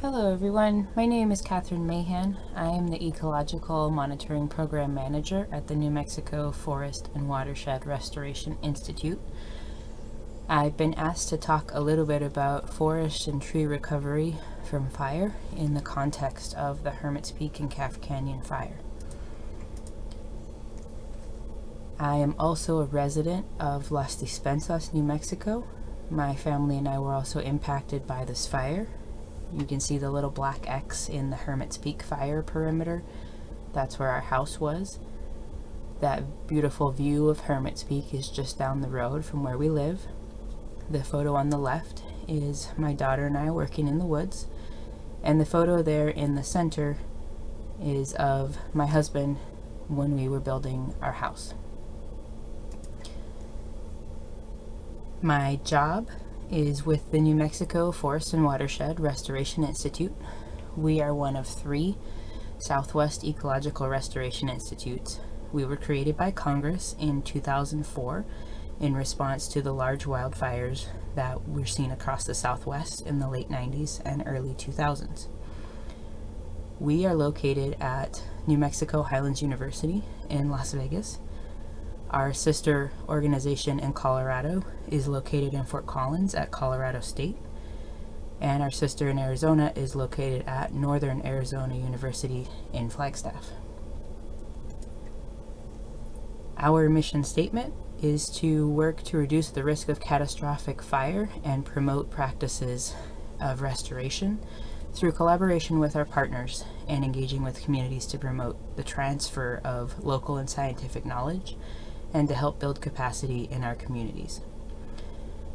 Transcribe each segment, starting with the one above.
Hello everyone, my name is Catherine Mahan. I am the Ecological Monitoring Program Manager at the New Mexico Forest and Watershed Restoration Institute. I've been asked to talk a little bit about forest and tree recovery from fire in the context of the Hermit's Peak and Calf Canyon fire. I am also a resident of Las Despensas, New Mexico. My family and I were also impacted by this fire. You can see the little black X in the Hermit's Peak fire perimeter. That's where our house was. That beautiful view of Hermit's Peak is just down the road from where we live. The photo on the left is my daughter and I working in the woods. And the photo there in the center is of my husband when we were building our house. My job is with the New Mexico Forest and Watershed Restoration Institute. We are one of 3 Southwest Ecological Restoration Institutes. We were created by Congress in 2004 in response to the large wildfires that were seen across the Southwest in the late 90s and early 2000s. We are located at New Mexico Highlands University in Las Vegas. Our sister organization in Colorado is located in Fort Collins at Colorado State, and our sister in Arizona is located at Northern Arizona University in Flagstaff. Our mission statement is to work to reduce the risk of catastrophic fire and promote practices of restoration through collaboration with our partners and engaging with communities to promote the transfer of local and scientific knowledge and to help build capacity in our communities.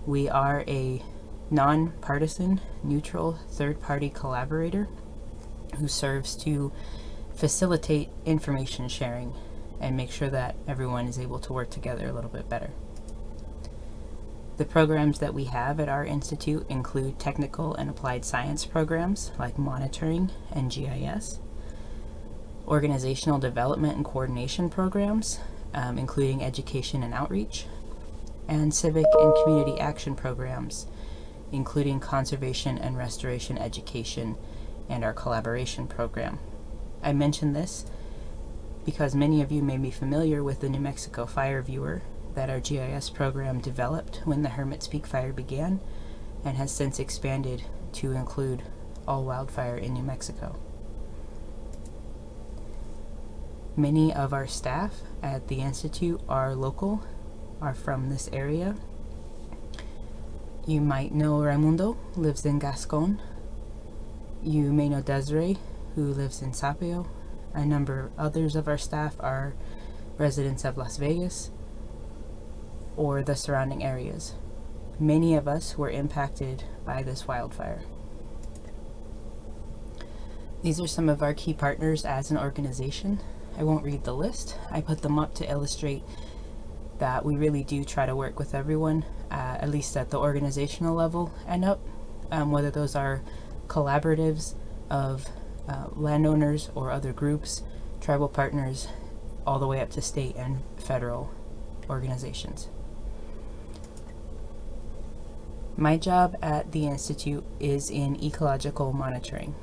We are a nonpartisan, neutral, third-party collaborator who serves to facilitate information sharing and make sure that everyone is able to work together a little bit better. The programs that we have at our institute include technical and applied science programs like monitoring and GIS, organizational development and coordination programs, including education and outreach, and civic and community action programs, including conservation and restoration education and our collaboration program. I mention this because many of you may be familiar with the New Mexico Fire Viewer that our GIS program developed when the Hermit's Peak fire began and has since expanded to include all wildfire in New Mexico. Many of our staff at the Institute are local, are from this area. You might know Raimundo, lives in Gascon. You may know Desiree, who lives in Sapello. A number of others of our staff are residents of Las Vegas or the surrounding areas. Many of us were impacted by this wildfire. These are some of our key partners as an organization. I won't read the list. I put them up to illustrate that we really do try to work with everyone, at least at the organizational level and up, whether those are collaboratives of landowners or other groups, tribal partners, all the way up to state and federal organizations. My job at the Institute is in ecological monitoring.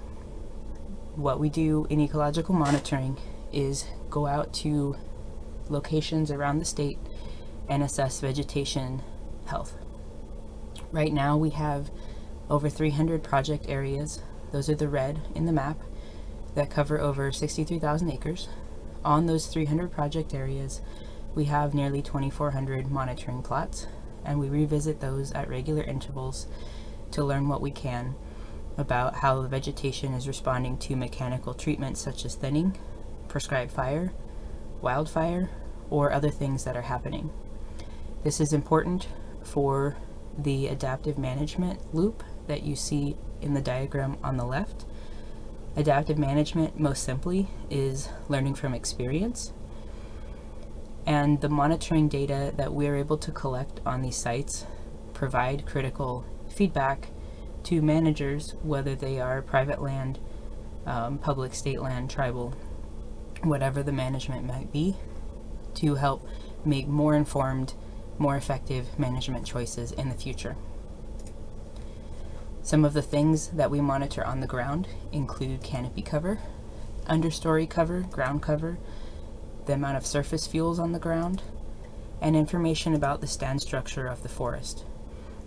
What we do in ecological monitoring is go out to locations around the state and assess vegetation health. Right now we have over 300 project areas. Those are the red in the map that cover over 63,000 acres. On those 300 project areas, we have nearly 2,400 monitoring plots, and we revisit those at regular intervals to learn what we can about how the vegetation is responding to mechanical treatments such as thinning, prescribed fire, wildfire, or other things that are happening. This is important for the adaptive management loop that you see in the diagram on the left. Adaptive management, most simply, is learning from experience. And the monitoring data that we're able to collect on these sites provide critical feedback to managers, whether they are private land, public, state land, tribal, whatever the management might be, to help make more informed, more effective management choices in the future. Some of the things that we monitor on the ground include canopy cover, understory cover, ground cover, the amount of surface fuels on the ground, and information about the stand structure of the forest.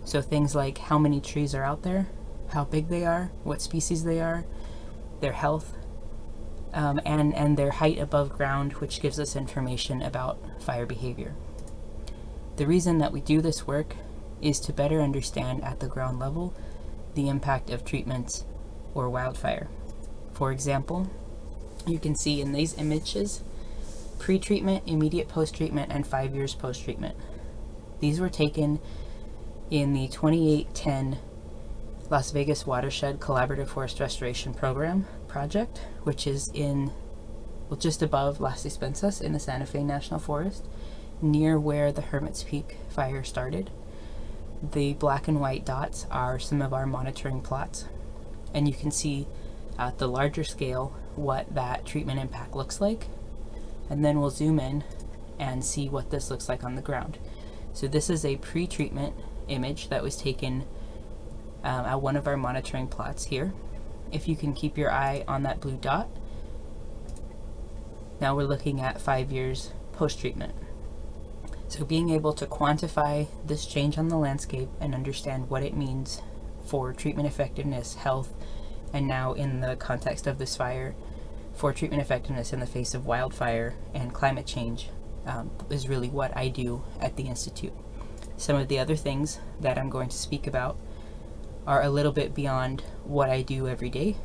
So things like how many trees are out there, how big they are, what species they are, their health, and their height above ground, which gives us information about fire behavior. The reason that we do this work is to better understand at the ground level the impact of treatments or wildfire. For example, you can see in these images pre-treatment, immediate post-treatment, and 5 years post-treatment. These were taken in the 2810 Las Vegas Watershed Collaborative Forest Restoration Program project, which is in, well, just above Las Despensas in the Santa Fe National Forest, near where the Hermit's Peak fire started. The black and white dots are some of our monitoring plots, and you can see at the larger scale what that treatment impact looks like, and then we'll zoom in and see what this looks like on the ground. So this is a pre-treatment image that was taken at one of our monitoring plots here. If you can keep your eye on that blue dot, now we're looking at 5 years post-treatment. So being able to quantify this change on the landscape and understand what it means for treatment effectiveness, health, and now in the context of this fire, for treatment effectiveness in the face of wildfire and climate change is really what I do at the Institute. Some of the other things that I'm going to speak about are a little bit beyond what I do every day,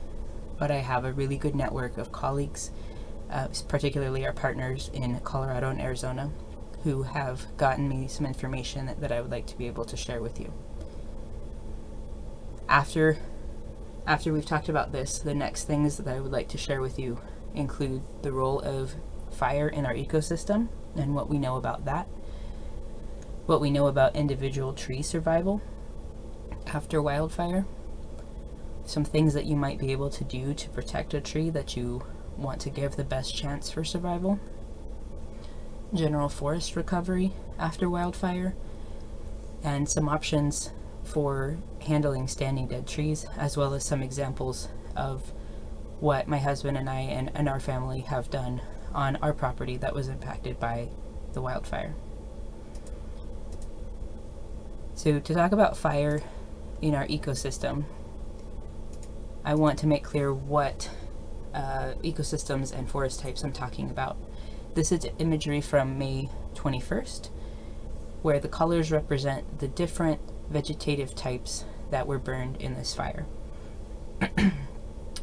but I have a really good network of colleagues, particularly our partners in Colorado and Arizona, who have gotten me some information that I would like to be able to share with you. After we've talked about this, the next things that I would like to share with you include the role of fire in our ecosystem and what we know about that, what we know about individual tree survival after wildfire, some things that you might be able to do to protect a tree that you want to give the best chance for survival, general forest recovery after wildfire, and some options for handling standing dead trees, as well as some examples of what my husband and I and our family have done on our property that was impacted by the wildfire. So to talk about fire in our ecosystem, I want to make clear what ecosystems and forest types I'm talking about. This is imagery from May 21st, where the colors represent the different vegetative types that were burned in this fire.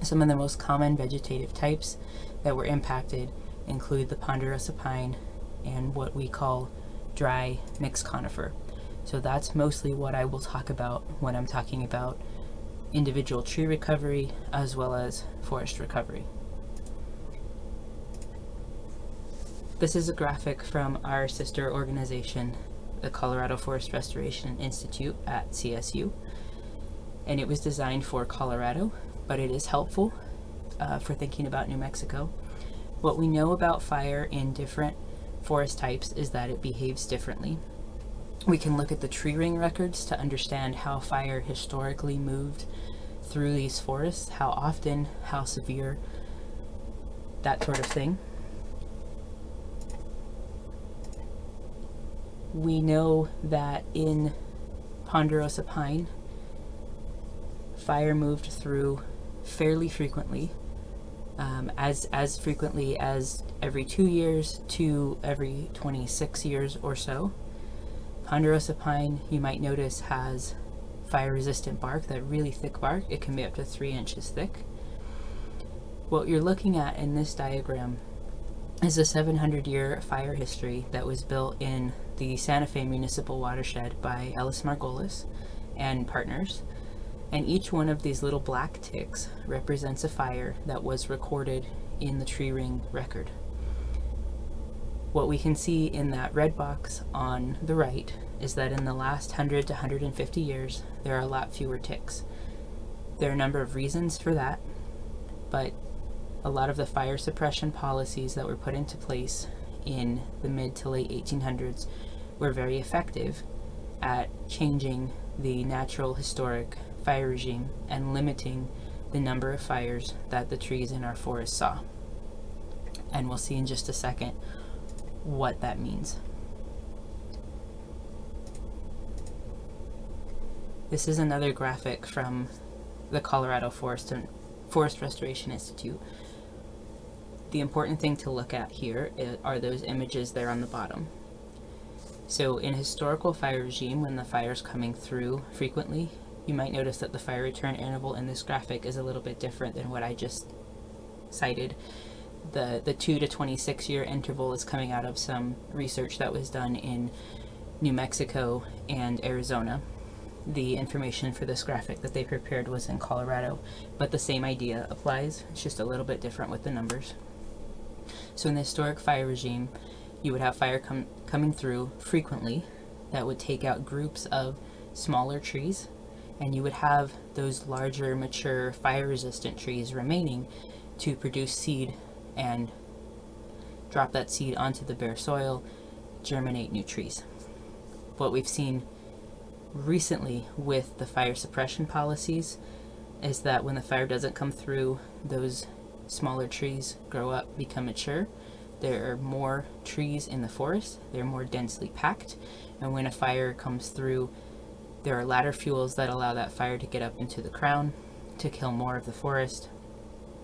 Some of the most common vegetative types that were impacted include the ponderosa pine and what we call dry mixed conifer. So that's mostly what I will talk about when I'm talking about individual tree recovery as well as forest recovery. This is a graphic from our sister organization, the Colorado Forest Restoration Institute at CSU, and it was designed for Colorado, but it is helpful for thinking about New Mexico. What we know about fire in different forest types is that it behaves differently. We can look at the tree ring records to understand how fire historically moved through these forests, how often, how severe, that sort of thing. We know that in ponderosa pine, fire moved through fairly frequently, as frequently as every 2 years to every 26 years or so. Ponderosa pine, you might notice, has fire-resistant bark, that really thick bark. It can be up to 3 inches thick. What you're looking at in this diagram is a 700-year fire history that was built in the Santa Fe Municipal Watershed by Ellis Margolis and partners. And each one of these little black ticks represents a fire that was recorded in the tree ring record. What we can see in that red box on the right is that in the last 100 to 150 years, there are a lot fewer ticks. There are a number of reasons for that, but a lot of the fire suppression policies that were put into place in the mid to late 1800s were very effective at changing the natural historic fire regime and limiting the number of fires that the trees in our forest saw. And we'll see in just a second what that means. This is another graphic from the Colorado Forest Restoration Institute. The important thing to look at here are those images there on the bottom. So in historical fire regime, when the fire is coming through frequently, you might notice that the fire return interval in this graphic is a little bit different than what I just cited. The 2 to 26 year interval is coming out of some research that was done in New Mexico and Arizona. The information for this graphic that they prepared was in Colorado, but the same idea applies. It's just a little bit different with the numbers. So in the historic fire regime, you would have fire coming through frequently that would take out groups of smaller trees, and you would have those larger, mature, fire-resistant trees remaining to produce seed and drop that seed onto the bare soil, germinate new trees. What we've seen recently with the fire suppression policies is that when the fire doesn't come through, those smaller trees grow up, become mature. There are more trees in the forest, they're more densely packed, and when a fire comes through, there are ladder fuels that allow that fire to get up into the crown, to kill more of the forest,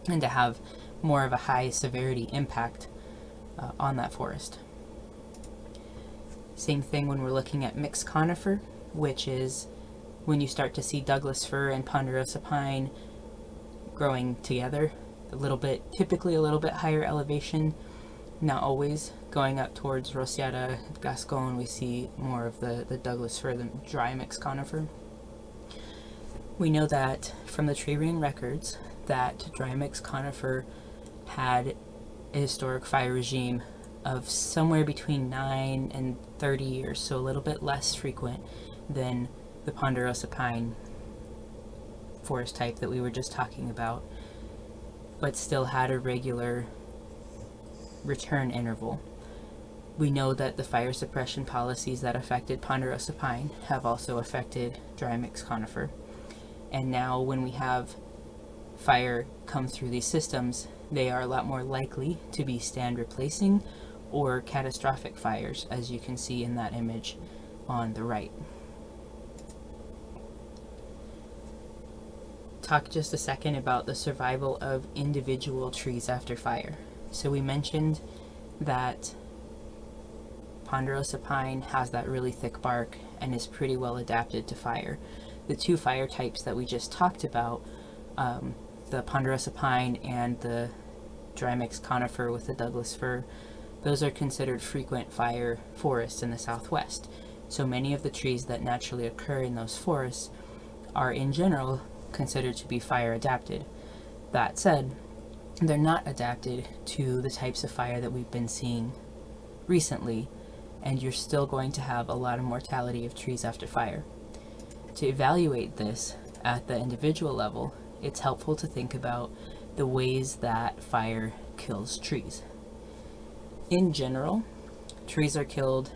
and to have more of a high severity impact on that forest. Same thing when we're looking at mixed conifer, which is when you start to see Douglas fir and ponderosa pine growing together, typically a little bit higher elevation. Not always. Going up towards Rosiata, Gascon, we see more of the Douglas fir, the dry mixed conifer. We know that from the tree ring records that dry mixed conifer had a historic fire regime of somewhere between 9 and 30 years, so a little bit less frequent than the ponderosa pine forest type that we were just talking about, but still had a regular return interval. We know that the fire suppression policies that affected ponderosa pine have also affected dry mixed conifer. And now when we have fire come through these systems, they are a lot more likely to be stand replacing or catastrophic fires, as you can see in that image on the right. Talk just a second about the survival of individual trees after fire. So we mentioned that ponderosa pine has that really thick bark and is pretty well adapted to fire. The two fire types that we just talked about, the ponderosa pine and the dry mixed conifer with the Douglas fir, those are considered frequent fire forests in the Southwest. So many of the trees that naturally occur in those forests are in general considered to be fire adapted. That said, they're not adapted to the types of fire that we've been seeing recently, and you're still going to have a lot of mortality of trees after fire. To evaluate this at the individual level, it's helpful to think about the ways that fire kills trees. In general, trees are killed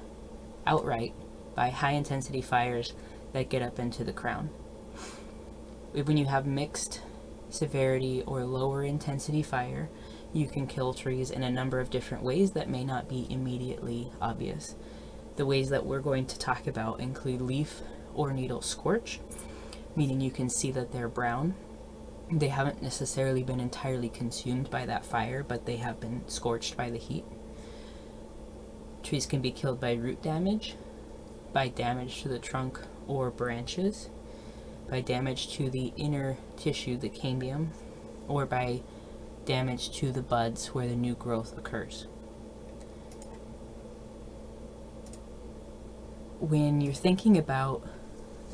outright by high intensity fires that get up into the crown. When you have mixed severity or lower intensity fire, you can kill trees in a number of different ways that may not be immediately obvious. The ways that we're going to talk about include leaf or needle scorch, meaning you can see that they're brown. They haven't necessarily been entirely consumed by that fire, but they have been scorched by the heat. Trees can be killed by root damage, by damage to the trunk or branches, by damage to the inner tissue, the cambium, or by damage to the buds where the new growth occurs. When you're thinking about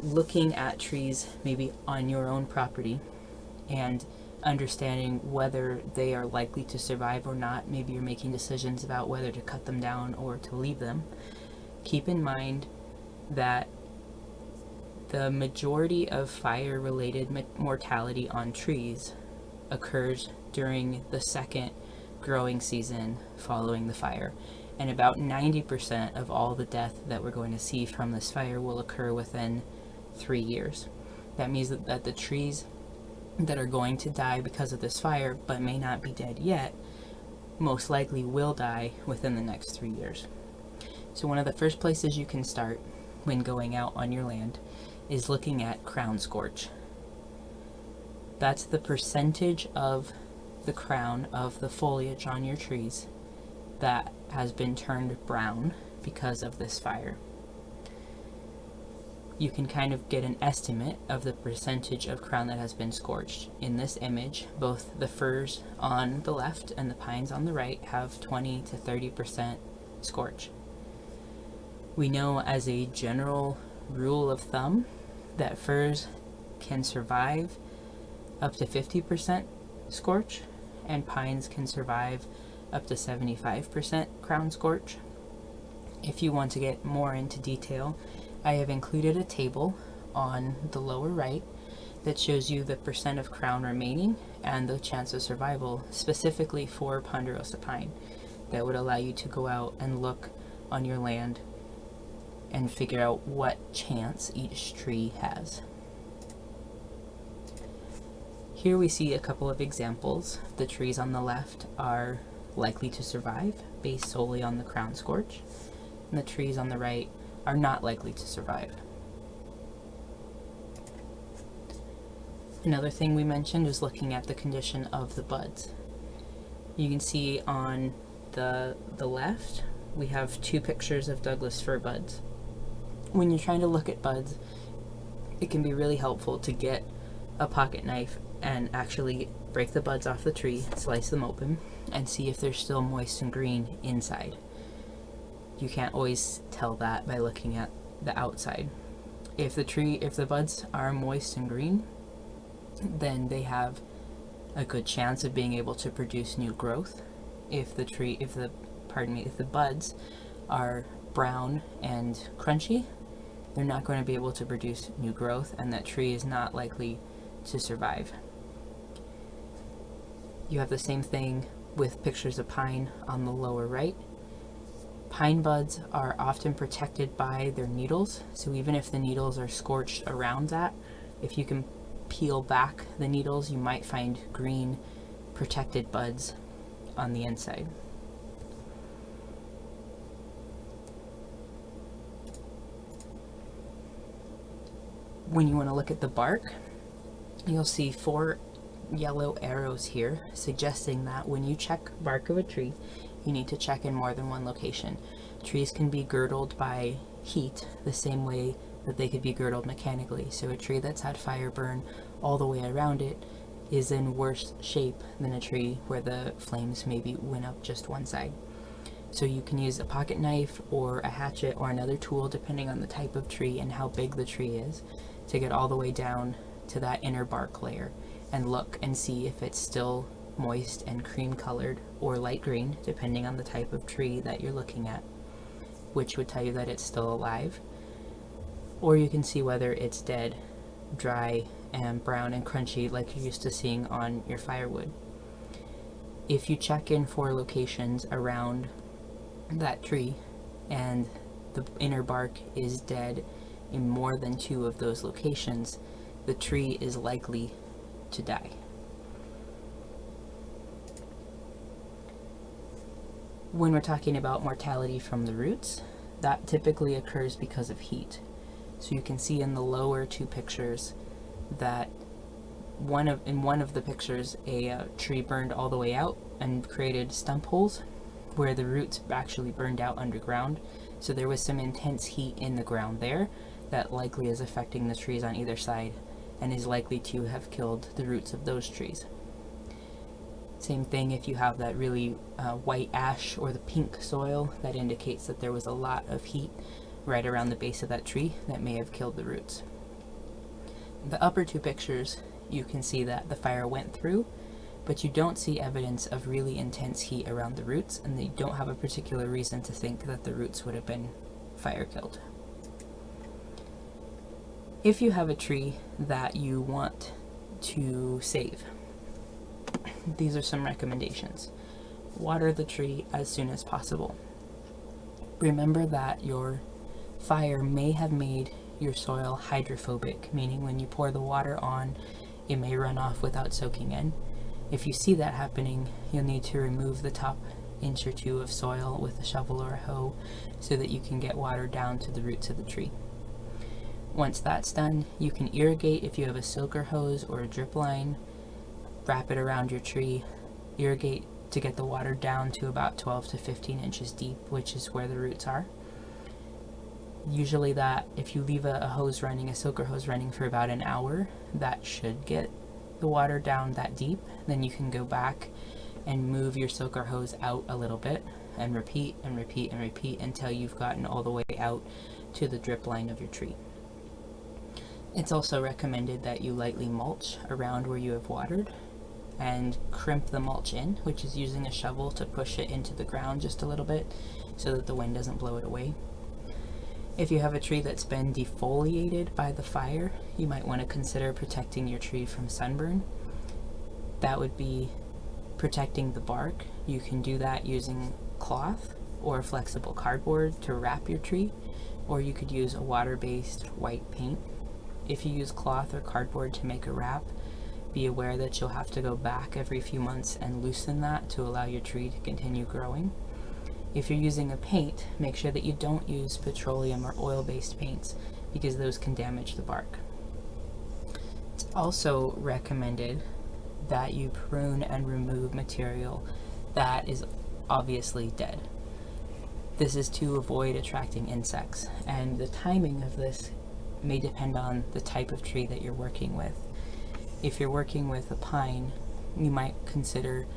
looking at trees maybe on your own property and understanding whether they are likely to survive or not, maybe you're making decisions about whether to cut them down or to leave them, keep in mind that the majority of fire-related mortality on trees occurs during the second growing season following the fire, and about 90% of all the death that we're going to see from this fire will occur within 3 years. That means that the trees that are going to die because of this fire, but may not be dead yet, most likely will die within the next 3 years. So one of the first places you can start when going out on your land is looking at crown scorch. That's the percentage of the crown of the foliage on your trees that has been turned brown because of this fire. You can kind of get an estimate of the percentage of crown that has been scorched. In this image, both the firs on the left and the pines on the right have 20 to 30% scorch. We know as a general rule of thumb that firs can survive up to 50% scorch, and pines can survive up to 75% crown scorch. If you want to get more into detail, I have included a table on the lower right that shows you the percent of crown remaining and the chance of survival specifically for ponderosa pine. That would allow you to go out and look on your land and figure out what chance each tree has. Here we see a couple of examples. The trees on the left are likely to survive based solely on the crown scorch, and the trees on the right are not likely to survive. Another thing we mentioned is looking at the condition of the buds. You can see on the left we have two pictures of Douglas fir buds. When you're trying to look at buds, it can be really helpful to get a pocket knife and actually break the buds off the tree, slice them open, and see if they're still moist and green inside. You can't always tell that by looking at the outside. If the buds are moist and green, then they have a good chance of being able to produce new growth. If the buds are brown and crunchy, they're not going to be able to produce new growth, and that tree is not likely to survive. You have the same thing with pictures of pine on the lower right. Pine buds are often protected by their needles, so even if the needles are scorched around that, if you can peel back the needles, you might find green protected buds on the inside. When you want to look at the bark, you'll see 4 yellow arrows here, suggesting that when you check bark of a tree, you need to check in more than one location. Trees can be girdled by heat the same way that they could be girdled mechanically. So a tree that's had fire burn all the way around it is in worse shape than a tree where the flames maybe went up just one side. So you can use a pocket knife or a hatchet or another tool depending on the type of tree and how big the tree is to get all the way down to that inner bark layer and look and see if it's still moist and cream colored or light green depending on the type of tree that you're looking at, which would tell you that it's still alive. Or you can see whether it's dead, dry, and brown and crunchy like you're used to seeing on your firewood. If you check in 4 locations around that tree and the inner bark is dead in more than 2 of those locations, the tree is likely to die. When we're talking about mortality from the roots, that typically occurs because of heat. So you can see in the lower 2 pictures that in one of the pictures a tree burned all the way out and created stump holes where the roots actually burned out underground. So there was some intense heat in the ground there that likely is affecting the trees on either side and is likely to have killed the roots of those trees. Same thing if you have that really white ash or the pink soil, that indicates that there was a lot of heat right around the base of that tree that may have killed the roots. The upper 2 pictures, you can see that the fire went through, but you don't see evidence of really intense heat around the roots, and they don't have a particular reason to think that the roots would have been fire killed. If you have a tree that you want to save, these are some recommendations. Water the tree as soon as possible. Remember that your fire may have made your soil hydrophobic, meaning when you pour the water on, it may run off without soaking in. If you see that happening, you'll need to remove the top inch or two of soil with a shovel or a hoe so that you can get water down to the roots of the tree. Once that's done, you can irrigate if you have a soaker hose or a drip line, wrap it around your tree, irrigate to get the water down to about 12 to 15 inches deep, which is where the roots are. Usually that, if you leave a hose running, a soaker hose running for about an hour, that should get the water down that deep. Then you can go back and move your soaker hose out a little bit and repeat and repeat and repeat until you've gotten all the way out to the drip line of your tree. It's also recommended that you lightly mulch around where you have watered and crimp the mulch in, which is using a shovel to push it into the ground just a little bit so that the wind doesn't blow it away. If you have a tree that's been defoliated by the fire, you might want to consider protecting your tree from sunburn. That would be protecting the bark. You can do that using cloth or flexible cardboard to wrap your tree, or you could use a water-based white paint. If you use cloth or cardboard to make a wrap, be aware that you'll have to go back every few months and loosen that to allow your tree to continue growing. If you're using a paint, make sure that you don't use petroleum or oil-based paints because those can damage the bark. It's also recommended that you prune and remove material that is obviously dead. This is to avoid attracting insects, and the timing of this may depend on the type of tree that you're working with. If you're working with a pine, you might consider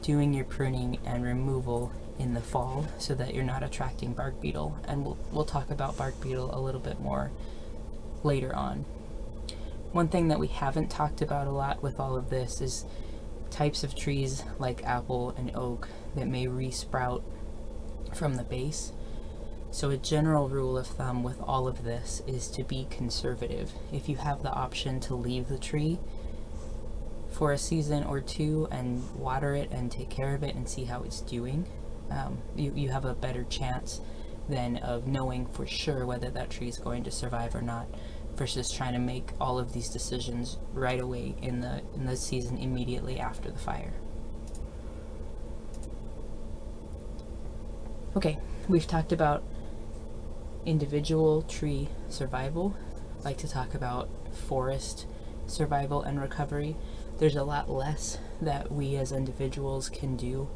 doing your pruning and removal in the fall so that you're not attracting bark beetle, and we'll talk about bark beetle a little bit more later on. One thing that we haven't talked about a lot with all of this is types of trees like apple and oak that may re-sprout from the base. So a general rule of thumb with all of this is to be conservative. If you have the option to leave the tree for a season or two and water it and take care of it and see how it's doing, you have a better chance than of knowing for sure whether that tree is going to survive or not, versus trying to make all of these decisions right away in the season immediately after the fire. Okay, we've talked about individual tree survival. I'd like to talk about forest survival and recovery. There's a lot less that we as individuals can do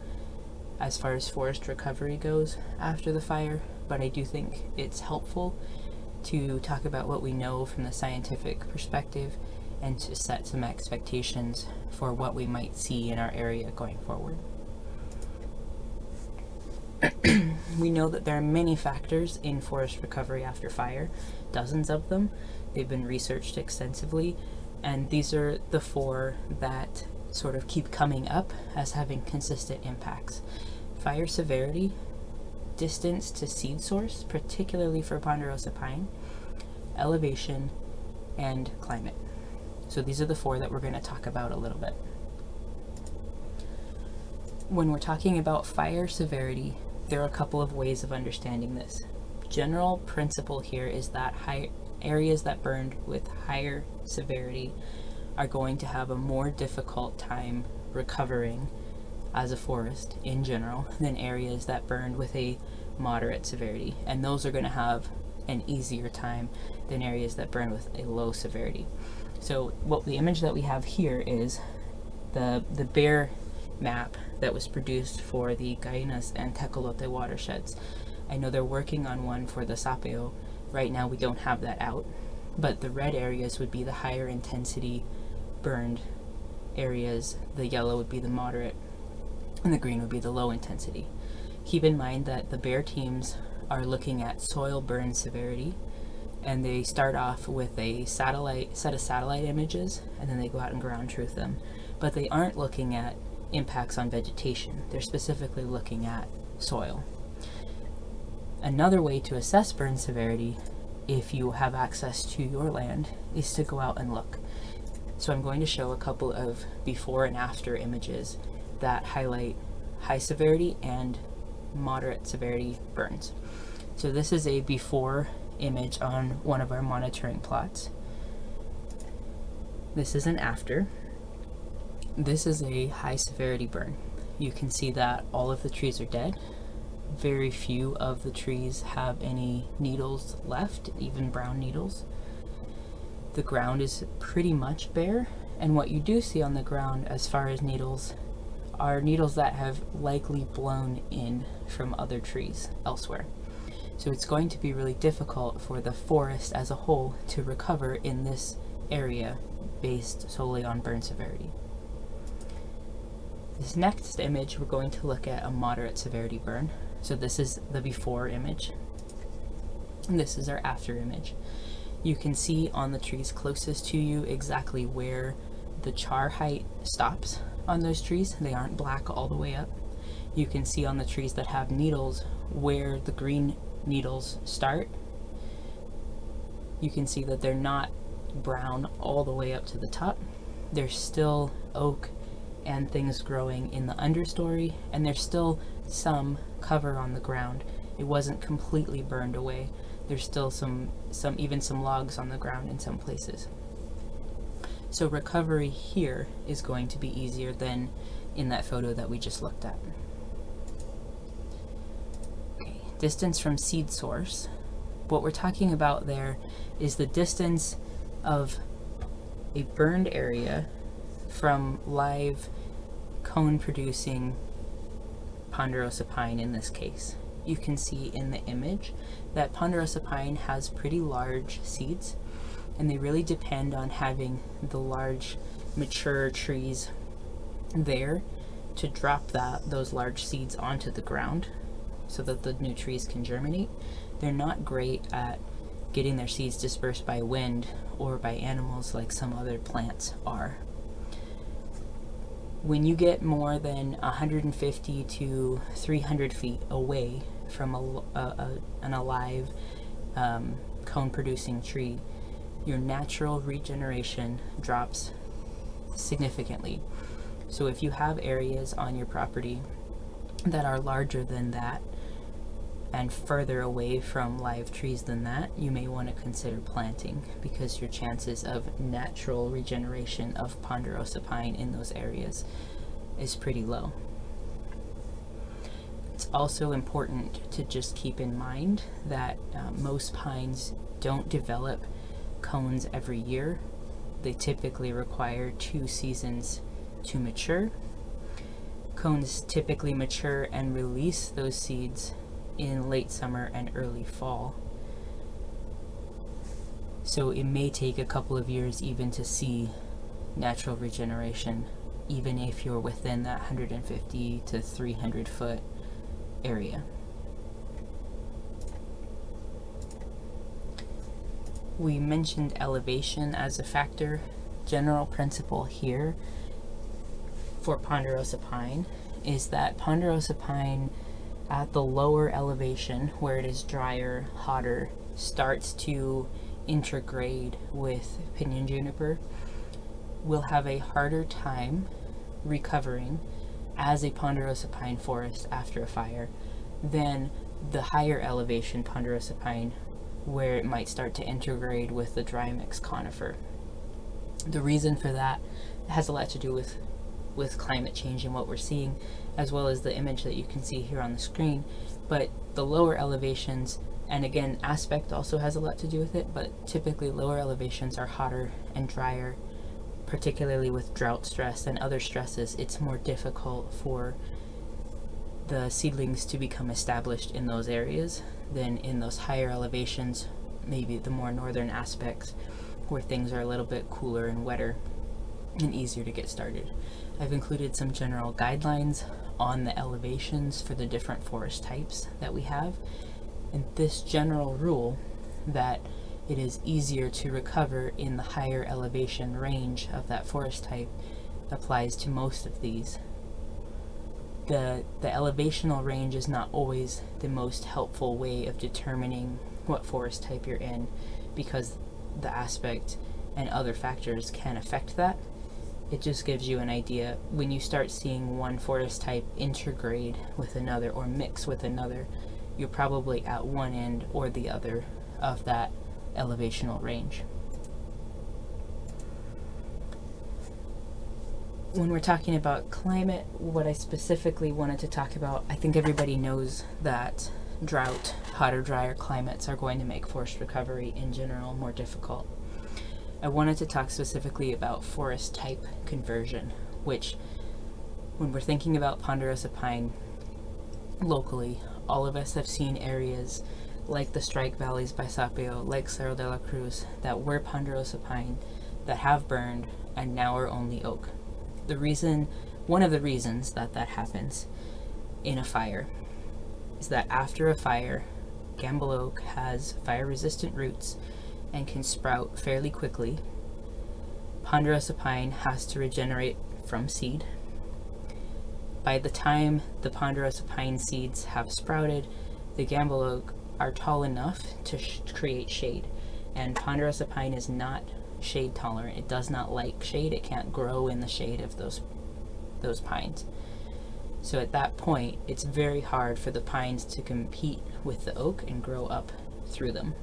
as far as forest recovery goes after the fire, but I do think it's helpful to talk about what we know from the scientific perspective and to set some expectations for what we might see in our area going forward. We know that there are many factors in forest recovery after fire, dozens of them. They've been researched extensively, and these are the 4 that sort of keep coming up as having consistent impacts. Fire severity, distance to seed source, particularly for ponderosa pine, elevation, and climate. So these are the 4 that we're going to talk about a little bit. When we're talking about fire severity, there are a couple of ways of understanding this. General principle here is that areas that burned with higher severity are going to have a more difficult time recovering as a forest in general than areas that burned with a moderate severity, and those are going to have an easier time than areas that burn with a low severity. So what the image that we have here is the bear map that was produced for the Guaymas and Tecolote watersheds. I know they're working on one for the Sapello. Right now we don't have that out, but the red areas would be the higher intensity burned areas, the yellow would be the moderate, and the green would be the low intensity. Keep in mind that the bear teams are looking at soil burn severity, and they start off with a set of satellite images, and then they go out and ground truth them. But they aren't looking at impacts on vegetation. They're specifically looking at soil. Another way to assess burn severity, if you have access to your land, is to go out and look. So I'm going to show a couple of before and after images that highlight high severity and moderate severity burns. So this is a before image on one of our monitoring plots. This is an after. This is a high severity burn. You can see that all of the trees are dead. Very few of the trees have any needles left, even brown needles. The ground is pretty much bare, and what you do see on the ground as far as needles are needles that have likely blown in from other trees elsewhere. So it's going to be really difficult for the forest as a whole to recover in this area based solely on burn severity. This next image, we're going to look at a moderate severity burn. So this is the before image, and this is our after image. You can see on the trees closest to you exactly where the char height stops on those trees. They aren't black all the way up. You can see on the trees that have needles where the green needles start. You can see that they're not brown all the way up to the top. There's still oak and things growing in the understory, and there's still some cover on the ground. It wasn't completely burned away. There's still some logs on the ground in some places. So recovery here is going to be easier than in that photo that we just looked at. Okay, distance from seed source. What we're talking about there is the distance of a burned area from live cone producing ponderosa pine in this case. You can see in the image that ponderosa pine has pretty large seeds, and they really depend on having the large mature trees there to drop those large seeds onto the ground so that the new trees can germinate. They're not great at getting their seeds dispersed by wind or by animals like some other plants are. When you get more than 150 to 300 feet away from an alive cone producing tree, your natural regeneration drops significantly. So if you have areas on your property that are larger than that and further away from live trees than that, you may want to consider planting, because your chances of natural regeneration of ponderosa pine in those areas is pretty low. It's also important to just keep in mind that most pines don't develop cones every year. They typically require 2 seasons to mature. Cones typically mature and release those seeds in late summer and early fall. So it may take a couple of years even to see natural regeneration, even if you're within that 150 to 300 foot area. We mentioned elevation as a factor. General principle here for ponderosa pine is that ponderosa pine at the lower elevation, where it is drier, hotter, starts to intergrade with pinyon juniper, will have a harder time recovering as a ponderosa pine forest after a fire than the higher elevation ponderosa pine, where it might start to intergrade with the dry mix conifer. The reason for that has a lot to do with climate change and what we're seeing, as well as the image that you can see here on the screen. But the lower elevations, and again, aspect also has a lot to do with it, but typically lower elevations are hotter and drier, particularly with drought stress and other stresses. It's more difficult for the seedlings to become established in those areas than in those higher elevations, maybe the more northern aspects where things are a little bit cooler and wetter and easier to get started. I've included some general guidelines on the elevations for the different forest types that we have, and this general rule that it is easier to recover in the higher elevation range of that forest type applies to most of these. The elevational range is not always the most helpful way of determining what forest type you're in, because the aspect and other factors can affect that. It just gives you an idea. When you start seeing one forest type intergrade with another or mix with another, you're probably at one end or the other of that elevational range. When we're talking about climate, what I specifically wanted to talk about, I think everybody knows that drought, hotter, drier climates are going to make forest recovery in general more difficult. I wanted to talk specifically about forest type conversion, which, when we're thinking about ponderosa pine locally, all of us have seen areas like the Strike Valleys by Sapello, like Cerro de la Cruz, that were ponderosa pine that have burned and now are only oak. One of the reasons that happens in a fire is that after a fire, Gamble oak has fire-resistant roots and can sprout fairly quickly. Ponderosa pine has to regenerate from seed. By the time the ponderosa pine seeds have sprouted, the Gamble oak are tall enough to create shade, and ponderosa pine is not shade tolerant. It does not like shade. It can't grow in the shade of those pines. So at that point, it's very hard for the pines to compete with the oak and grow up through them.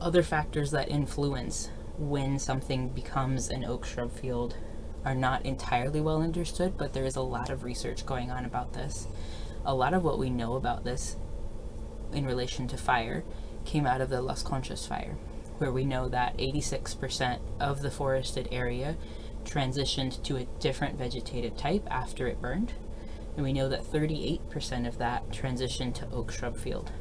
Other factors that influence when something becomes an oak shrub field are not entirely well understood, but there is a lot of research going on about this. A lot of what we know about this in relation to fire came out of the Las Conchas fire, where we know that 86% of the forested area transitioned to a different vegetative type after it burned, and we know that 38% of that transitioned to oak shrub field.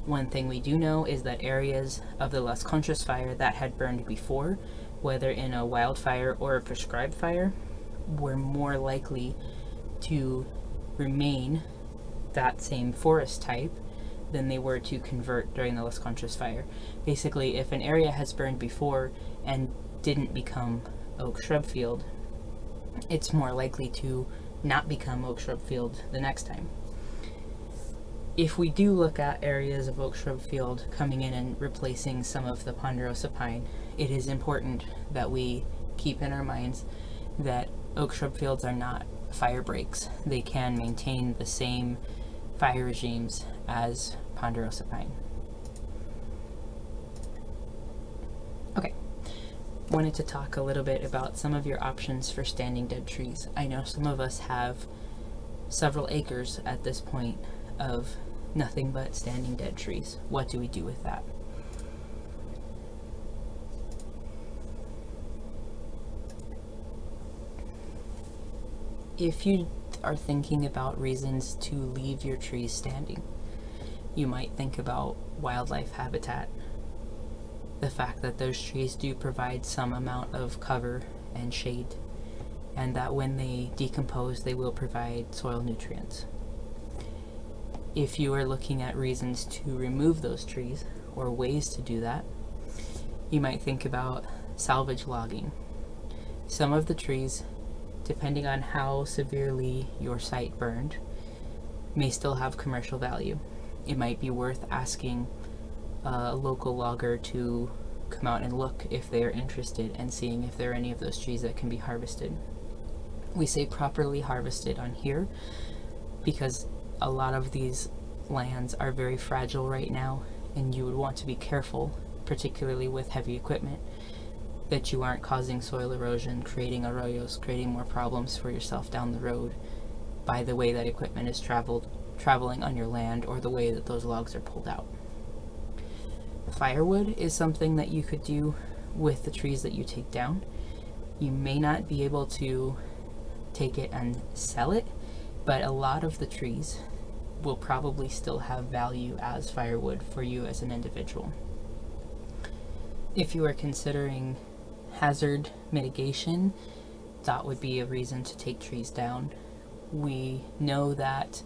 One thing we do know is that areas of the Las Conchas fire that had burned before, whether in a wildfire or a prescribed fire, were more likely to remain that same forest type than they were to convert during the Las Conchas fire. Basically, if an area has burned before and didn't become oak shrub field, it's more likely to not become oak shrub field the next time. If we do look at areas of oak shrub field coming in and replacing some of the ponderosa pine, it is important that we keep in our minds that oak shrub fields are not fire breaks. They can maintain the same fire regimes as ponderosa pine. Okay, wanted to talk a little bit about some of your options for standing dead trees. I know some of us have several acres at this point of nothing but standing dead trees. What do we do with that? If you are thinking about reasons to leave your trees standing, you might think about wildlife habitat, the fact that those trees do provide some amount of cover and shade, and that when they decompose, they will provide soil nutrients. If you are looking at reasons to remove those trees or ways to do that, you might think about salvage logging. Some of the trees, depending on how severely your site burned, may still have commercial value. It might be worth asking a local logger to come out and look if they are interested and seeing if there are any of those trees that can be harvested. We say properly harvested on here because a lot of these lands are very fragile right now, and you would want to be careful, particularly with heavy equipment, that you aren't causing soil erosion, creating arroyos, creating more problems for yourself down the road by the way that equipment is traveling on your land or the way that those logs are pulled out. Firewood is something that you could do with the trees that you take down. You may not be able to take it and sell it, but a lot of the trees will probably still have value as firewood for you as an individual. If you are considering hazard mitigation, that would be a reason to take trees down. We know that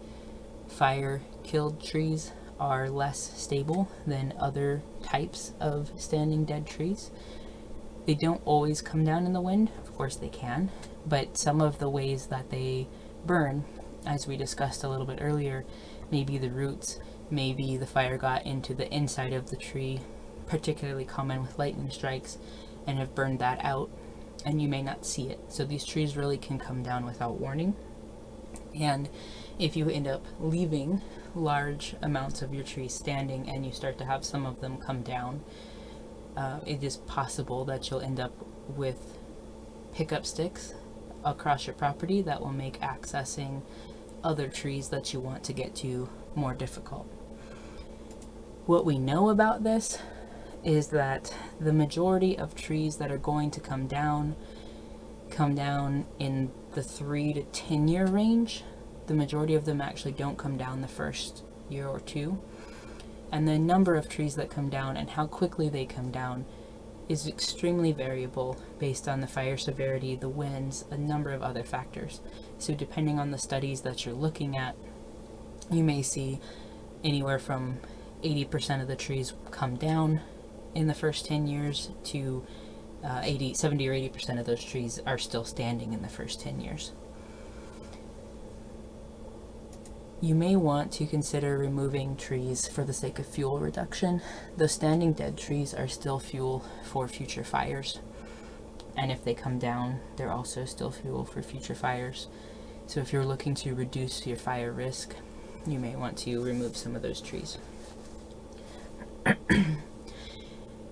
fire-killed trees are less stable than other types of standing dead trees. They don't always come down in the wind, of course they can, but some of the ways that they burn, as we discussed a little bit earlier, maybe the roots, maybe the fire got into the inside of the tree, particularly common with lightning strikes, and have burned that out, and you may not see it. So these trees really can come down without warning. And if you end up leaving large amounts of your trees standing and you start to have some of them come down, it is possible that you'll end up with pickup sticks across your property that will make accessing other trees that you want to get to more difficult. What we know about this is that the majority of trees that are going to come down in the 3 to 10 year range. The majority of them actually don't come down the first year or two. And the number of trees that come down and how quickly they come down is extremely variable based on the fire severity, the winds, a number of other factors. So depending on the studies that you're looking at, you may see anywhere from 80% of the trees come down in the first 10 years to 70 or 80% of those trees are still standing in the first 10 years. You may want to consider removing trees for the sake of fuel reduction. Those standing dead trees are still fuel for future fires. And if they come down, they're also still fuel for future fires. So if you're looking to reduce your fire risk, you may want to remove some of those trees.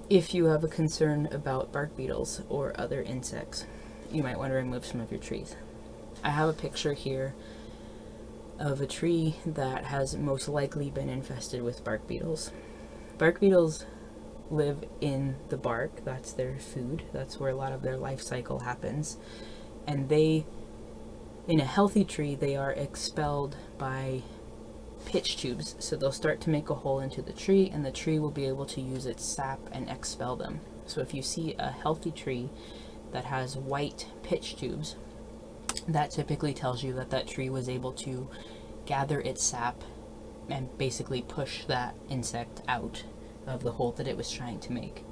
If you have a concern about bark beetles or other insects, you might want to remove some of your trees. I have a picture here of a tree that has most likely been infested with bark beetles. Bark beetles live in the bark, that's their food, that's where a lot of their life cycle happens. And they, in a healthy tree, they are expelled by pitch tubes. So they'll start to make a hole into the tree and the tree will be able to use its sap and expel them. So if you see a healthy tree that has white pitch tubes, that typically tells you that that tree was able to gather its sap and basically push that insect out of the hole that it was trying to make.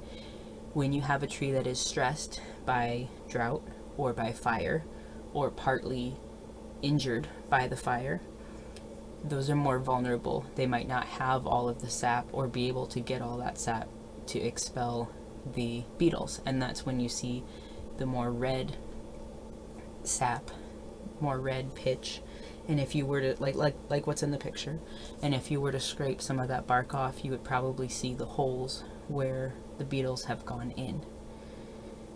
When you have a tree that is stressed by drought or by fire or partly injured by the fire, those are more vulnerable. They might not have all of the sap or be able to get all that sap to expel the beetles, and that's when you see the more red sap, more red pitch. And if you were to like what's in the picture, and if you were to scrape some of that bark off, you would probably see the holes where the beetles have gone in.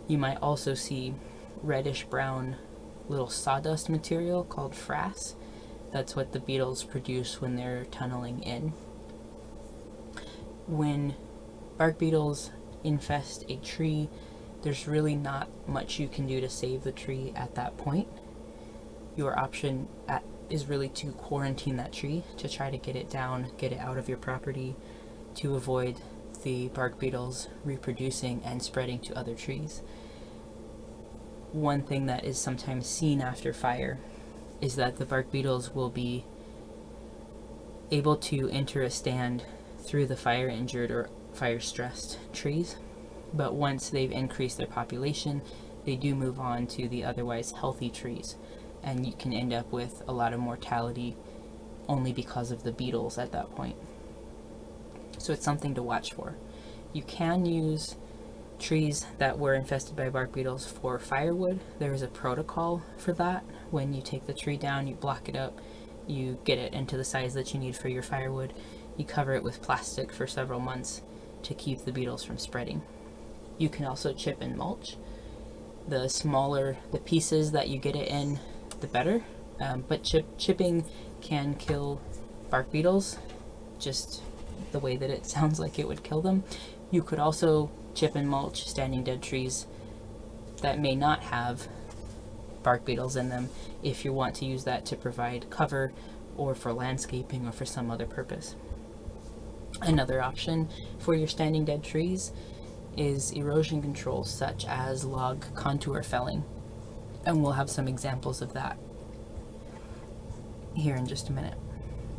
You might also see reddish brown little sawdust material called frass. That's what the beetles produce when they're tunneling in. When bark beetles infest a tree, there's really not much you can do to save the tree at that point. Your option is really to quarantine that tree, to try to get it down, get it out of your property, to avoid the bark beetles reproducing and spreading to other trees. One thing that is sometimes seen after fire is that the bark beetles will be able to enter a stand through the fire injured or fire stressed trees, but once they've increased their population, they do move on to the otherwise healthy trees, and you can end up with a lot of mortality only because of the beetles at that point. So it's something to watch for. You can use trees that were infested by bark beetles for firewood. There is a protocol for that. When you take the tree down, you block it up, you get it into the size that you need for your firewood, you cover it with plastic for several months to keep the beetles from spreading. You can also chip and mulch. The smaller the pieces that you get it in, the better, but chipping can kill bark beetles just the way that it sounds like it would kill them. You could also chip and mulch standing dead trees that may not have bark beetles in them if you want to use that to provide cover or for landscaping or for some other purpose. Another option for your standing dead trees is erosion control, such as log contour felling, and we'll have some examples of that here in just a minute.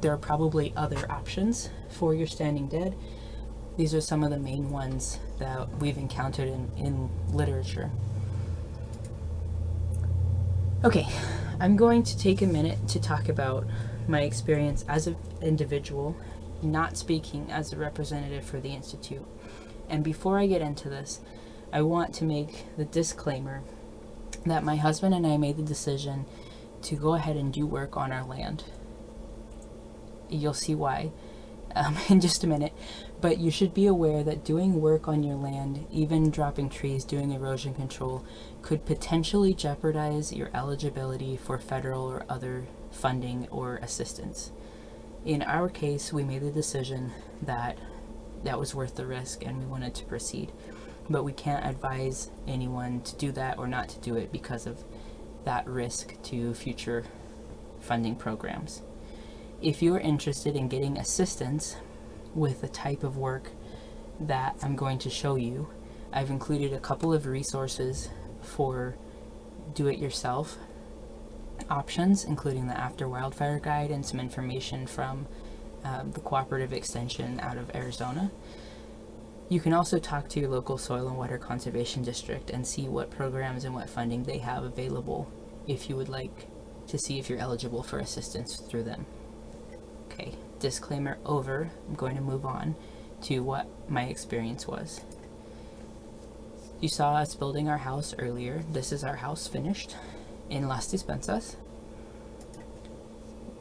There are probably other options for your standing dead. These are some of the main ones that we've encountered in literature. Okay, I'm going to take a minute to talk about my experience as an individual, not speaking as a representative for the Institute. And before I get into this, I want to make the disclaimer that my husband and I made the decision to go ahead and do work on our land. You'll see why in just a minute. But you should be aware that doing work on your land, even dropping trees, doing erosion control, could potentially jeopardize your eligibility for federal or other funding or assistance. In our case, we made the decision that that was worth the risk and we wanted to proceed. But we can't advise anyone to do that or not to do it because of that risk to future funding programs. If you are interested in getting assistance with the type of work that I'm going to show you, I've included a couple of resources for do-it-yourself options, including the After Wildfire Guide and some information from the Cooperative Extension out of Arizona. You can also talk to your local Soil and Water Conservation District and see what programs and what funding they have available if you would like to see if you're eligible for assistance through them. Okay, disclaimer over. I'm going to move on to what my experience was. You saw us building our house earlier. This is our house finished in Las Despensas.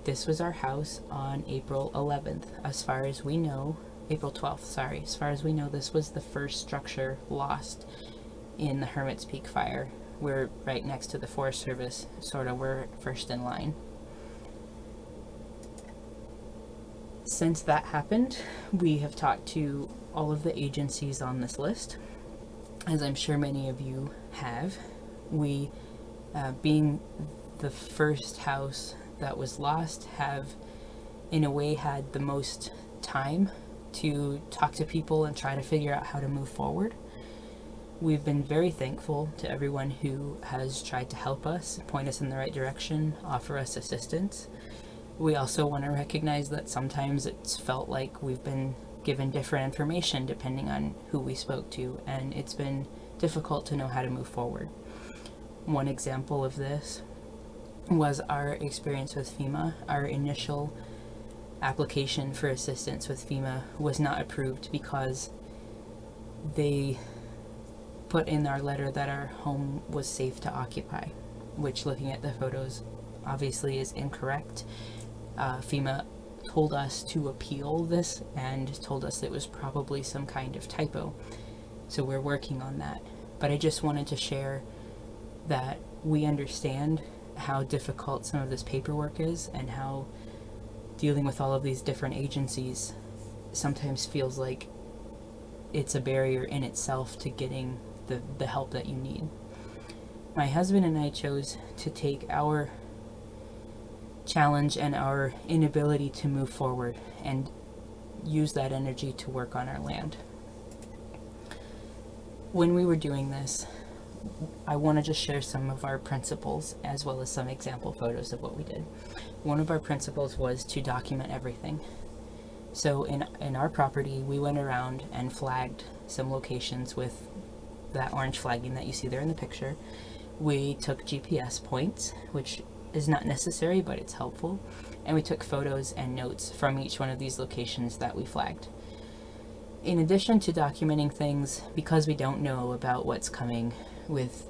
This was our house on April 11th. As far as we know, April 12th, sorry. As far as we know, this was the first structure lost in the Hermit's Peak fire. We're right next to the Forest Service, sort of, we're first in line. Since that happened, we have talked to all of the agencies on this list, as I'm sure many of you have. We, being the first house that was lost, have in a way had the most time to talk to people and try to figure out how to move forward. We've been very thankful to everyone who has tried to help us, point us in the right direction, offer us assistance. We also want to recognize that sometimes it's felt like we've been given different information depending on who we spoke to, and it's been difficult to know how to move forward. One example of this was our experience with FEMA. Our initial application for assistance with FEMA was not approved because they put in our letter that our home was safe to occupy, which, looking at the photos, obviously is incorrect. FEMA told us to appeal this and told us it was probably some kind of typo, so we're working on that. But I just wanted to share that we understand how difficult some of this paperwork is and how dealing with all of these different agencies sometimes feels like it's a barrier in itself to getting the help that you need. My husband and I chose to take our challenge and our inability to move forward and use that energy to work on our land. When we were doing this, I want to just share some of our principles as well as some example photos of what we did. One of our principles was to document everything. So in our property, we went around and flagged some locations with that orange flagging that you see there in the picture. We took GPS points, which is not necessary, but it's helpful. And we took photos and notes from each one of these locations that we flagged. In addition to documenting things, because we don't know about what's coming with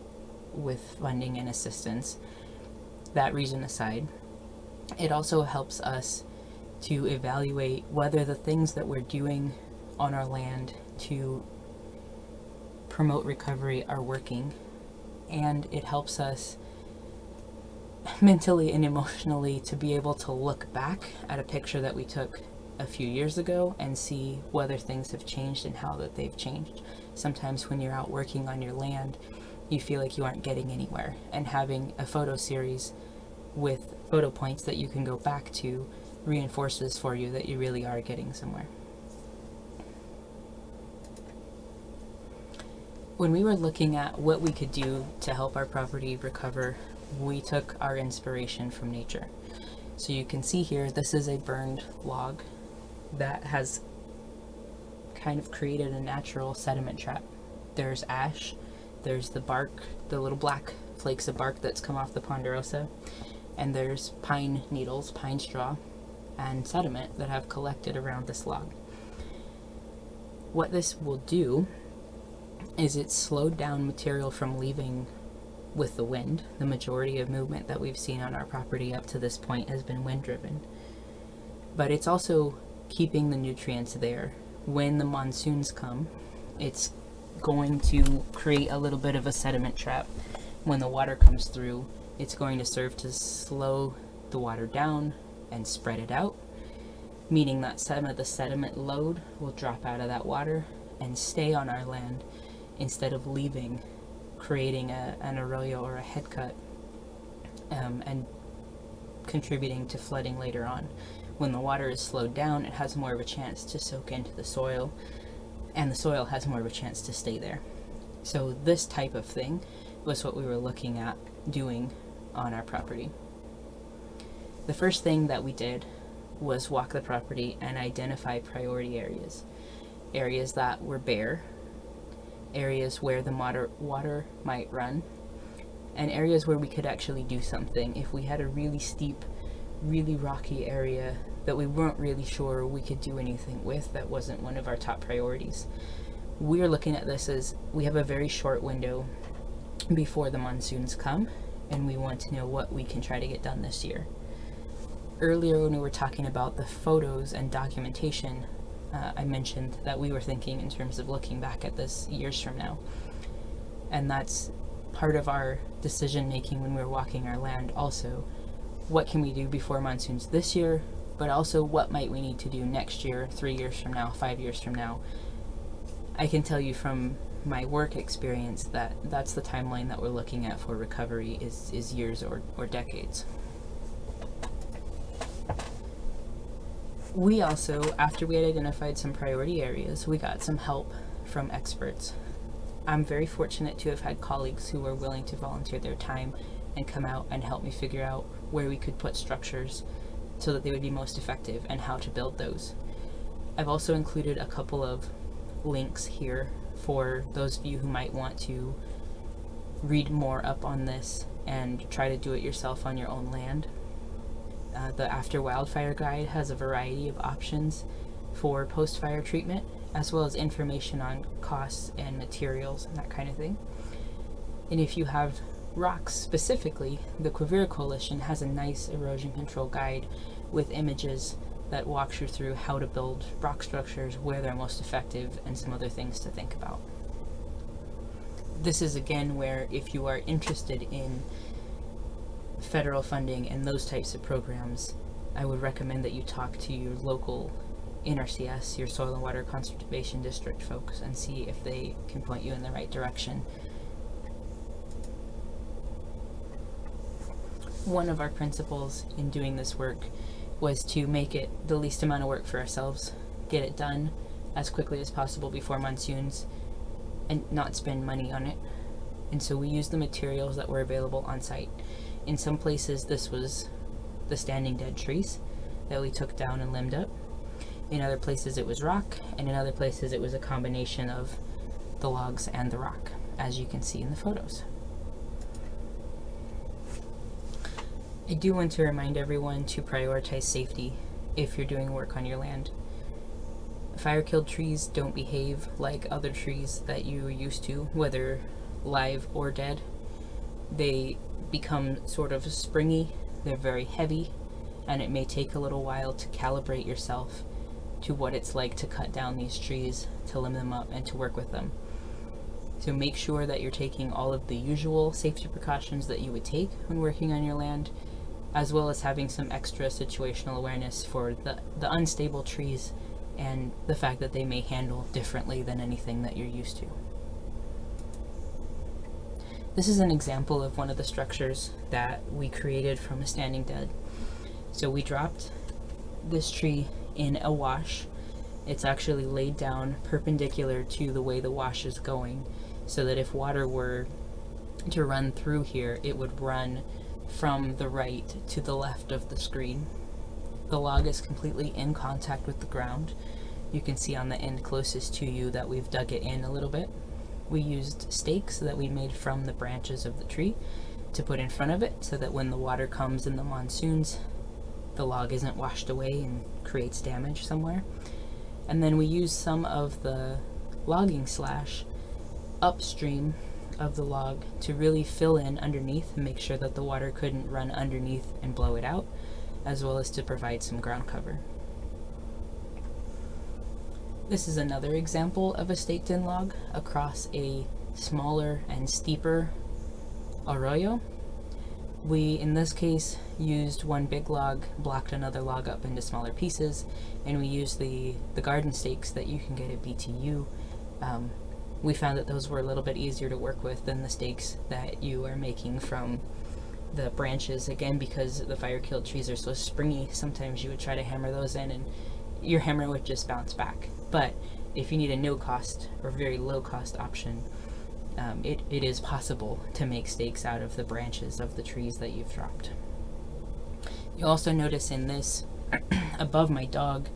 funding and assistance, that reason aside, it also helps us to evaluate whether the things that we're doing on our land to promote recovery are working, and it helps us mentally and emotionally to be able to look back at a picture that we took a few years ago and see whether things have changed and how that they've changed. Sometimes when you're out working on your land, you feel like you aren't getting anywhere, and having a photo series with photo points that you can go back to reinforces for you that you really are getting somewhere. When we were looking at what we could do to help our property recover, we took our inspiration from nature. So you can see here, this is a burned log that has kind of created a natural sediment trap. There's ash, there's the bark, the little black flakes of bark that's come off the ponderosa, and there's pine needles, pine straw, and sediment that have collected around this log. What this will do is it slowed down material from leaving with the wind. The majority of movement that we've seen on our property up to this point has been wind driven. but it's also keeping the nutrients there. When the monsoons come, it's going to create a little bit of a sediment trap. When the water comes through, it's going to serve to slow the water down and spread it out, meaning that some of the sediment load will drop out of that water and stay on our land instead of leaving, creating an arroyo or a head cut, and contributing to flooding later on. When the water is slowed down, it has more of a chance to soak into the soil, and the soil has more of a chance to stay there. So this type of thing was what we were looking at doing on our property. The first thing that we did was walk the property and identify priority areas. Areas that were bare, areas where the water might run, and areas where we could actually do something. If we had a really steep, really rocky area that we weren't really sure we could do anything with, that wasn't one of our top priorities. We're looking at this as we have a very short window before the monsoons come, and we want to know what we can try to get done this year. Earlier when we were talking about the photos and documentation, I mentioned that we were thinking in terms of looking back at this years from now. And that's part of our decision making when we're walking our land also. What can we do before monsoons this year, but also what might we need to do next year, 3 years from now, 5 years from now. I can tell you from my work experience that that's the timeline that we're looking at for recovery is years or decades. We also, after we had identified some priority areas, we got some help from experts. I'm very fortunate to have had colleagues who were willing to volunteer their time and come out and help me figure out where we could put structures so that they would be most effective and how to build those. I've also included a couple of links here for those of you who might want to read more up on this and try to do it yourself on your own land. The After Wildfire Guide has a variety of options for post-fire treatment, as well as information on costs and materials and that kind of thing. And if you have rocks specifically, the Quivira Coalition has a nice erosion control guide with images that walks you through how to build rock structures, where they're most effective, and some other things to think about. This is again where, if you are interested in federal funding and those types of programs, I would recommend that you talk to your local NRCS, your Soil and Water Conservation District folks, and see if they can point you in the right direction. One of our principles in doing this work was to make it the least amount of work for ourselves, get it done as quickly as possible before monsoons, and not spend money on it. And so we used the materials that were available on site. In some places this was the standing dead trees that we took down and limbed up. In other places it was rock, and in other places it was a combination of the logs and the rock, as you can see in the photos. I do want to remind everyone to prioritize safety if you're doing work on your land. Fire-killed trees don't behave like other trees that you're used to, whether live or dead. They become sort of springy, they're very heavy, and it may take a little while to calibrate yourself to what it's like to cut down these trees, to limb them up, and to work with them. So make sure that you're taking all of the usual safety precautions that you would take when working on your land, as well as having some extra situational awareness for the unstable trees and the fact that they may handle differently than anything that you're used to. This is an example of one of the structures that we created from a standing dead. So we dropped this tree in a wash. It's actually laid down perpendicular to the way the wash is going, so that if water were to run through here, it would run from the right to the left of the screen. The log is completely in contact with the ground. You can see on the end closest to you that we've dug it in a little bit. We used stakes that we made from the branches of the tree to put in front of it, so that when the water comes in the monsoons, the log isn't washed away and creates damage somewhere. And then we used some of the logging slash upstream of the log to really fill in underneath and make sure that the water couldn't run underneath and blow it out, as well as to provide some ground cover. This is another example of a staked-in log across a smaller and steeper arroyo. We, in this case, used one big log, blocked another log up into smaller pieces, and we used the garden stakes that you can get at BTU. We found that those were a little bit easier to work with than the stakes that you are making from the branches. Again, because the fire-killed trees are so springy, sometimes you would try to hammer those in and your hammer would just bounce back. But if you need a no-cost or very low-cost option, it is possible to make stakes out of the branches of the trees that you've dropped. You'll also notice in this, above my dog,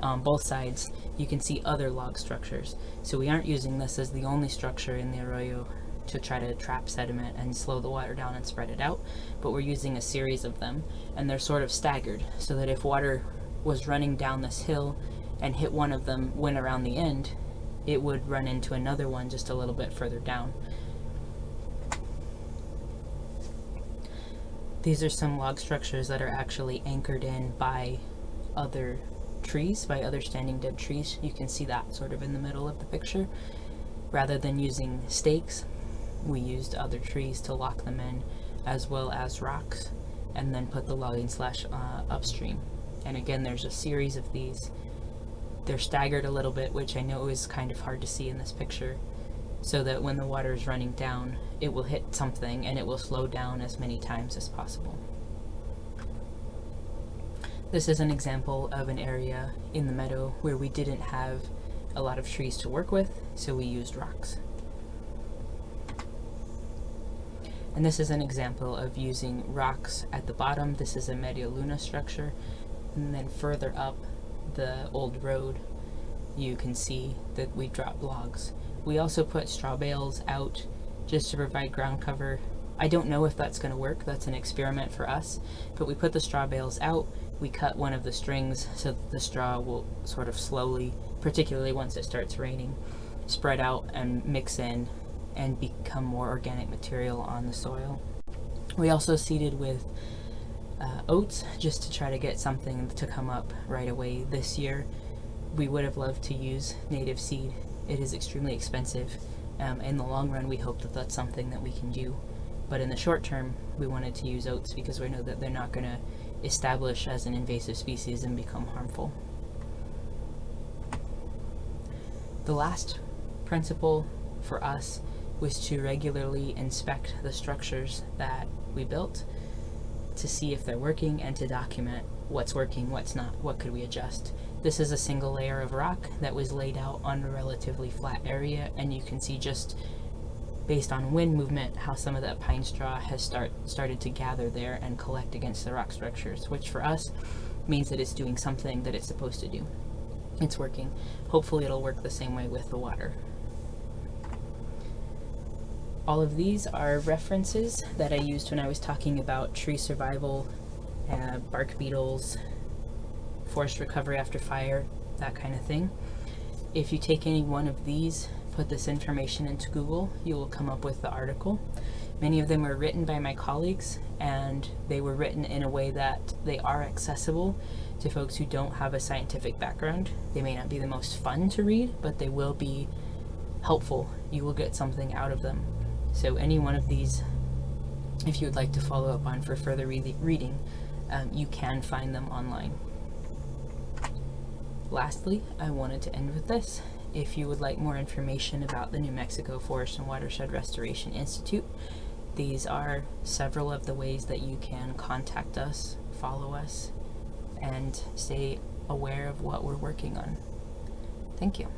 on both sides, you can see other log structures. So we aren't using this as the only structure in the arroyo to try to trap sediment and slow the water down and spread it out, but we're using a series of them, and they're sort of staggered, so that if water was running down this hill and hit one of them, went around the end, it would run into another one just a little bit further down. These are some log structures that are actually anchored in by other trees, by other standing dead trees. You can see that sort of in the middle of the picture. Rather than using stakes, we used other trees to lock them in, as well as rocks, and then put the logging slash upstream. And again, there's a series of these. They're staggered a little bit, which I know is kind of hard to see in this picture, so that when the water is running down, it will hit something and it will slow down as many times as possible. This is an example of an area in the meadow where we didn't have a lot of trees to work with, so we used rocks. And this is an example of using rocks at the bottom. This is a Media Luna structure, and then further up the old road, you can see that we dropped logs. We also put straw bales out just to provide ground cover. I don't know if that's going to work. That's an experiment for us, but we put the straw bales out. We cut one of the strings so that the straw will sort of slowly, particularly once it starts raining, spread out and mix in and become more organic material on the soil. We also seeded with oats just to try to get something to come up right away this year. We would have loved to use native seed. It is extremely expensive. In the long run, we hope that that's something that we can do. But in the short term, we wanted to use oats because we know that they're not going to establish as an invasive species and become harmful. The last principle for us was to regularly inspect the structures that we built to see if they're working and to document what's working, what's not, what could we adjust. This is a single layer of rock that was laid out on a relatively flat area, and you can see just based on wind movement how some of that pine straw has started to gather there and collect against the rock structures, which for us means that it's doing something that it's supposed to do. It's working. Hopefully it'll work the same way with the water. All of these are references that I used when I was talking about tree survival, bark beetles, forest recovery after fire, that kind of thing. If you take any one of these, put this information into Google, you will come up with the article. Many of them were written by my colleagues, and they were written in a way that they are accessible to folks who don't have a scientific background. They may not be the most fun to read, but they will be helpful. You will get something out of them. So any one of these, if you would like to follow up on for further reading, you can find them online. Lastly, I wanted to end with this. If you would like more information about the New Mexico Forest and Watershed Restoration Institute, these are several of the ways that you can contact us, follow us, and stay aware of what we're working on. Thank you.